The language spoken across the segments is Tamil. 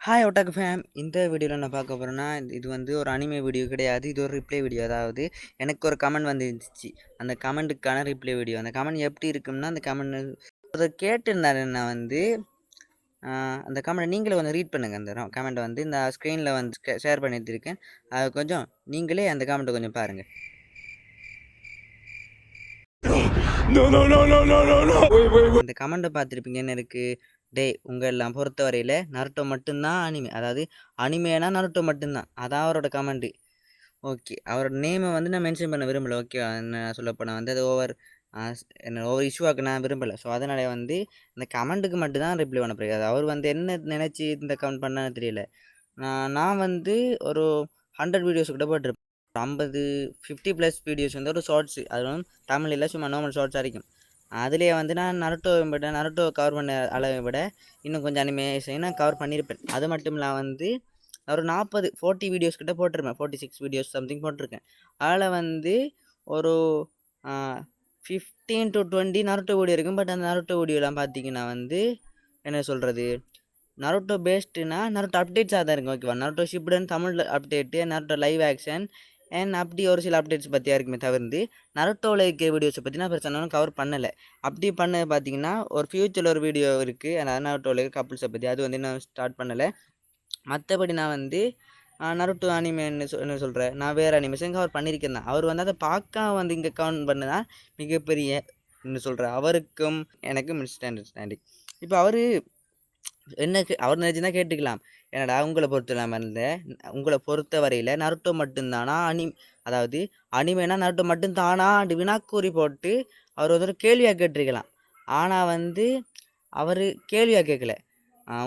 Hi ஒட்டாக்கு fame. இந்த வீடியோவில் நான் பார்க்க போகிறேன்னா, இது வந்து ஒரு அனிமே வீடியோ கிடையாது. இது ஒரு ரிப்ளை வீடியோ. அதாவது எனக்கு ஒரு கமெண்ட் வந்துருந்துச்சு. அந்த கமெண்ட்டுக்கான ரிப்ளை வீடியோ. அந்த கமெண்ட் எப்படி இருக்கும்னா, அந்த கமெண்ட் அதை கேட்டிருந்தாரு. நான் வந்து அந்த கமெண்ட் நீங்களே கொஞ்சம் ரீட் பண்ணுங்கள். அந்த கமெண்ட்டை வந்து இந்த ஸ்க்ரீனில் வந்து ஷேர் பண்ணிட்டுருக்கேன். அது கொஞ்சம் நீங்களே அந்த கமெண்ட்டை கொஞ்சம் பாருங்கள். இந்த கமெண்ட்டை பார்த்துருப்பீங்கன்னு இருக்குது. டேய் உங்கள் எல்லாம் பொறுத்தவரையில் நருட்டோ மட்டும்தான் அனிமே. அதாவது அனிமேனா நருட்டோ மட்டும்தான். அதான் அவரோட கமெண்ட்டு. ஓகே, அவரோட நேமை வந்து நான் மென்ஷன் பண்ண விரும்பலை. ஓகே, என்ன சொல்லப்போனால் வந்து அது என்ன ஓவர் இஷ்யூவாக்கு நான் விரும்பலை. ஸோ அதனால் வந்து இந்த கமெண்ட்டுக்கு மட்டும்தான் ரிப்ளை பண்ண போகிறேன். அவர் வந்து என்ன நினச்சி இந்த கமெண்ட் பண்ணான்னு தெரியல. நான் வந்து ஒரு 100 வீடியோஸ் கூட போட்டிருப்பேன். 50+ வீடியோஸ் வந்து ஒரு ஷார்ட்ஸு. அது வந்து தமிழில் சும்மா நார்மல் ஷார்ட்ஸாக இருக்கும். அதிலே வந்து நான் நருட்டோ கவர் பண்ண அளவை விட இன்னும் கொஞ்சம் அனிமேஷன் நான் கவர் பண்ணியிருப்பேன். அது மட்டும் இல்லாமல் வந்து ஒரு 40 வீடியோஸ் கிட்ட போட்டிருப்பேன். 46 வீடியோஸ் சம்திங் போட்டிருக்கேன். அதில் வந்து ஒரு 15 to 20 நருட்டோ வீடியோ இருக்கும். பட் அந்த நருட்டோ வீடியோலாம் பார்த்தீங்கன்னா வந்து என்ன சொல்கிறது, நருட்டோ பேஸ்டுனா நருட்டோ அப்டேட்ஸாக தான் இருக்கும். ஓகேவா, Naruto Shipton Tamil update, Naruto live action and அப்படி ஒரு சில அப்டேட்ஸ் பற்றியாக இருக்குமே தவிர்த்து நருட்டோவில் இருக்கிற வீடியோஸை பற்றி நான் பிரச்சனை கவர் பண்ணலை. அப்படி பண்ண பார்த்தீங்கன்னா ஒரு ஃப்யூச்சரில் ஒரு வீடியோ இருக்குது. அதாவது நருட்டோவில் இருக்க கப்புள்ஸை பற்றி. அது வந்து நான் ஸ்டார்ட் பண்ணலை. மற்றபடி நான் வந்து நருட்டோ அனிமேன்னு என்ன சொல்கிறேன், நான் வேறு அனிமேஷன் கவர் பண்ணியிருக்கேன் தான். அவர் வந்து அதை பார்க்க வந்து இங்கே கவுண்ட் பண்ணதான் மிகப்பெரிய என்ன சொல்கிறேன், அவருக்கும் எனக்கும் மிஸ் அண்டர்ஸ்டாண்டிங். இப்போ அவர் என்ன அவர் நினச்சின்னா கேட்டுக்கலாம். என்னடா உங்களை பொறுத்த வரையில் நருட்டோ மட்டும்தானா அதாவது அனிமேனா நருட்டோ மட்டும்தானா அப்படி வினாக்கூறி போட்டு அவர் ஒரு கேள்வியாக கேட்டிருக்கலாம். ஆனால் வந்து அவர் கேள்வியாக கேட்கல.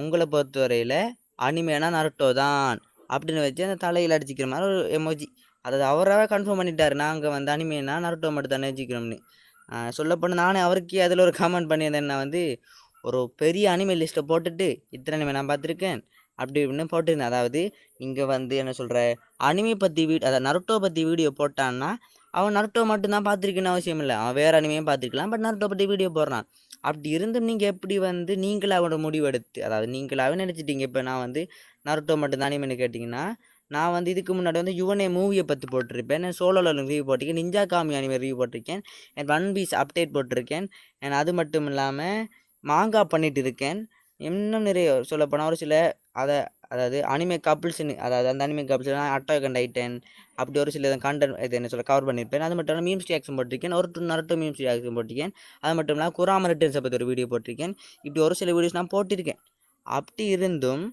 உங்களை பொறுத்த வரையில் அனிமேனா நருட்டோ தான் அப்படின்னு வச்சு அந்த தலையில் அடிச்சிக்கிற மாதிரி ஒரு எமோஜி. அதாவது அவராகவே கன்ஃபார்ம் பண்ணிட்டார், நாங்கள் வந்து அனிமேனா நருட்டோ மட்டும் தானே வச்சுக்கிறோம்னு. சொல்லப்போனால் நானே அவருக்கு அதில் ஒரு கமெண்ட் பண்ணியிருந்தேன். நான் வந்து ஒரு பெரிய அனிமே லிஸ்ட்டை போட்டுட்டு இத்தனை அனிமே நான் பார்த்துருக்கேன் அப்படி இப்படின்னு போட்டிருந்தேன். அதாவது இங்கே வந்து என்ன சொல்கிற, அனிமே பற்றி அதாவது நருட்டோ பற்றி வீடியோ போட்டான்னா அவன் நருட்டோ மட்டும்தான் பார்த்துருக்குன்னு அவசியம் இல்லை. அவன் வேறு அனிமையும் பார்த்துருக்கலாம். பட் நருட்டோ பற்றி வீடியோ போடுறான். அப்படி இருந்தும் நீங்கள் எப்படி வந்து நீங்களாவோட முடிவெடுத்து, அதாவது நீங்களாவே நினச்சிட்டீங்க இப்போ நான் வந்து நருட்டோ மட்டும்தான் அனிமேன்னு கேட்டிங்கன்னா, நான் வந்து இதுக்கு முன்னாடி வந்து யுவனே மூவியை பற்றி போட்டிருப்பேன். நான் சோலோவில் ரிவ்யூ போட்டிருக்கேன். நிஞ்சா காமி அனிமே ரிவ்யூ போட்டிருக்கேன். என் ஒன் பீஸ் அப்டேட் போட்டிருக்கேன். அது மட்டும் இல்லாமல் மாங்கா பண்ணிட்டு இருக்கேன். இன்னும் நிறைய சொல்லப்போனால் ஒரு சில அதாவது அனிமே கப்புள்ஸ்ன்னு, அதாவது அந்த அனிமே கப்புள்ஸ்லாம் அட்டாக் அண்ட் டைட்டன் அப்படி ஒரு சில கண்டென்ட் இது என்ன சொல்ல கவர் பண்ணியிருப்பேன். அது மட்டும் இல்லாமல் மீம்ஸ் ரியாக்ஷன் போட்டிருக்கேன். ஒரு நருட்டோ மீம்ஸ் ரியாக்ஷன் போட்டிருக்கேன். அது மட்டும் இல்லாமல் குராமா ரிட்டர்ன்ஸை பற்றி ஒரு வீடியோ போட்டிருக்கேன். இப்படி ஒரு சில வீடியோஸ் நான் போட்டிருக்கேன். அப்படி இருந்தும்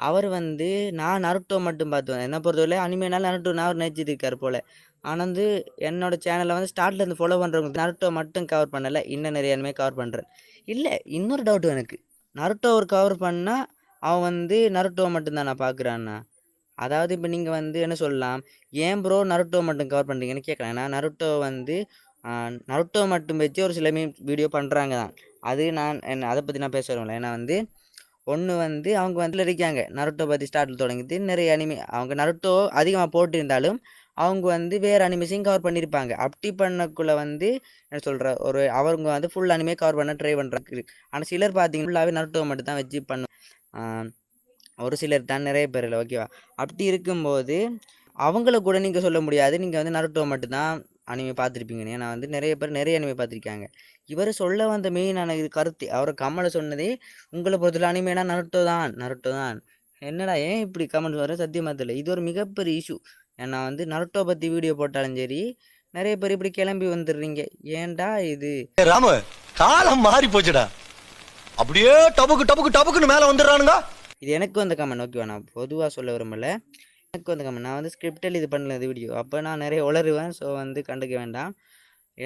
அவர் வந்து நான் நருட்டோ மட்டும் பார்த்து என்னை பொறுத்தவரை அனிமேனாலும் நருட்டோ நான் நினச்சிட்டு இருக்கார் போல். ஆனால் வந்து என்னோடய சேனலில் வந்து ஸ்டார்ட்லேருந்து ஃபாலோ பண்ணுறவங்க நருட்டோ மட்டும் கவர் பண்ணலை, இன்னும் நிறைய அனிமே கவர் பண்ணுறேன். இல்லை, இன்னொரு டவுட் எனக்கு, நருட்டோ ஒரு கவர் பண்ணால் அவன் வந்து நருட்டோ மட்டும்தான் நான் பார்க்குறான்னா. அதாவது இப்போ நீங்கள் வந்து என்ன சொல்லலாம், ஏன் ப்ரோ நருட்டோ மட்டும் கவர் பண்ணுறீங்கன்னு கேட்கலாம். ஏன்னா நருட்டோ வந்து நருட்டோ மட்டும் வச்சு ஒரு சில வீடியோ பண்ணுறாங்க தான். அது நான் அதை பற்றி நான் பேச வரும்ல. ஏன்னா வந்து ஒன்று வந்து அவங்க வந்து இருக்காங்க நருட்டோ பற்றி ஸ்டார்ட்டில் தொடங்கிட்டு நிறைய அனிமே அவங்க நருட்டோ அதிகமாக போட்டிருந்தாலும் அவங்க வந்து வேறு அனிமேஷன் கவர் பண்ணியிருப்பாங்க. அப்படி பண்ணக்குள்ளே வந்து என்ன சொல்கிற அவங்க வந்து ஃபுல் அனிமே கவர் பண்ண ட்ரை பண்ணுறாங்க. ஆனால் சிலர் பார்த்தீங்கன்னா ஃபுல்லாகவே நருட்டோ மட்டும் தான் வச்சு பண்ணும். ஒரு சிலர் தான், நிறைய பேர் இல்லை. ஓகேவா, அப்படி இருக்கும்போது அவங்கள கூட நீங்கள் சொல்ல முடியாது நீங்கள் வந்து நருட்டோ மட்டும்தான் அனிமே பார்த்துருப்பீங்கன்னு. ஏன்னா வந்து நிறைய பேர் நிறைய அனிமே பார்த்துருக்காங்க. இவர் சொல்ல வந்த மெயினான இது கருத்து, அவர் கமெண்ட் சொன்னதே உங்களை பொறுத்தல அனிமேனா நருட்டோ தான். என்னடா ஏன் இப்படி கமெண்ட் வர சத்தியமாக தெரியல. இது ஒரு மிகப்பெரிய இஷ்யூ. ஏன்னா வந்து நருட்டோ பற்றி வீடியோ போட்டாலும் சரி நிறைய பேர் இப்படி கிளம்பி வந்துடுறீங்க. ஏன்டா இது ராம காலம் மாறி போச்சுடா, அப்படியே டபுக்குன்னு மேலே வந்துடுறானுங்க. இது எனக்கு வந்த கமெண்ட். ஓகேவா, நான் பொதுவாக சொல்ல விரும்பல, எனக்கு வந்த கமெண்ட். நான் வந்து ஸ்கிரிப்டில் இது பண்ணல இந்த வீடியோ. அப்போ நான் நிறைய உளருவேன். ஸோ வந்து கண்டுக்க வேண்டாம்.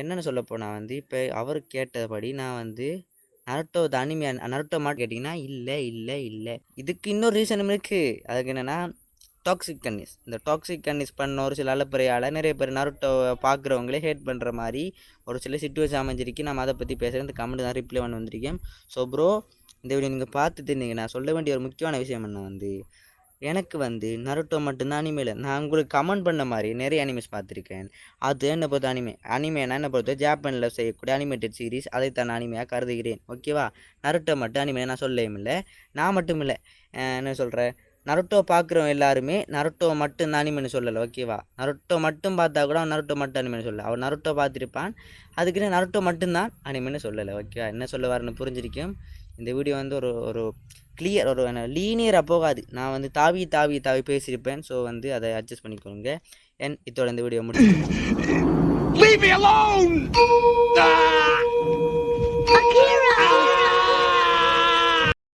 என்னென்னு சொல்லப்போ நான் வந்து இப்போ அவர் கேட்டபடி நான் வந்து நருட்டோ அனிமே நருட்டோ மாட்டு கேட்டிங்கன்னா இல்லை. இதுக்கு இன்னொரு ரீசனும் இருக்குது. அதுக்கு என்னென்னா டாக்ஸிக் கன்னிஸ். இந்த டாக்ஸிக் கன்னிஸ் பண்ண ஒரு சில அலப்பறையால் நிறைய பேர் நருட்டோவை பார்க்குறவங்களே ஹேட் பண்ணுற மாதிரி ஒரு சில சிச்சுவேஷன் அமைஞ்சிருக்கு. நம்ம அதை பற்றி பேசுகிறேன். இந்த கமெண்ட் தான் ரிப்ளை பண்ண வந்திருக்கேன். ஸோ ப்ரோ, இந்த வீடியோ நீங்கள் பார்த்துட்டு இருந்தீங்க. நான் சொல்ல வேண்டிய ஒரு முக்கியமான விஷயம் என்ன வந்து, எனக்கு வந்து நருட்டோ மட்டும்தான் அனிமேல நான் உங்களுக்கு கமெண்ட் பண்ண மாதிரி நிறைய அனிமேஸ் பார்த்துருக்கேன். அது என்ன பொறுத்த அனிமேனா என்ன பொறுத்த ஜாப்பனில் செய்யக்கூடிய அனிமேட்டட் சீரிஸ் அதைத்தான் அனிமையாக கருதுகிறேன். ஓகேவா? நருட்டோ மட்டும் அனிமே நான் சொல்லவும் இல்லை, நான் மட்டும் இல்லை, என்ன சொல்கிறேன், நருட்டோ பார்க்குறவன் எல்லாருமே நருட்டோ மட்டும் அனிமேன்னு சொல்லலை. ஓகேவா? நருட்டோ மட்டும் பார்த்தா கூட அவன் நருட்டோ மட்டும் அனிமேன்னு சொல்லலை, அவன் நருட்டோ பார்த்துருப்பான், அதுக்குன்னு நருட்டோ மட்டும்தான் அனிமேன்னு சொல்லலை. ஓகேவா? என்ன சொல்ல வரேன்னு புரிஞ்சிருக்கும். இந்த வீடியோ வந்து ஒரு ஒரு கிளியர் ஒரு லீனியராக போகாது, நான் வந்து தாவி தாவி தாவி பேசியிருப்பேன். ஸோ வந்து அதை அட்ஜஸ்ட் பண்ணிக்கோங்க. இதோட இந்த வீடியோ முடிச்சு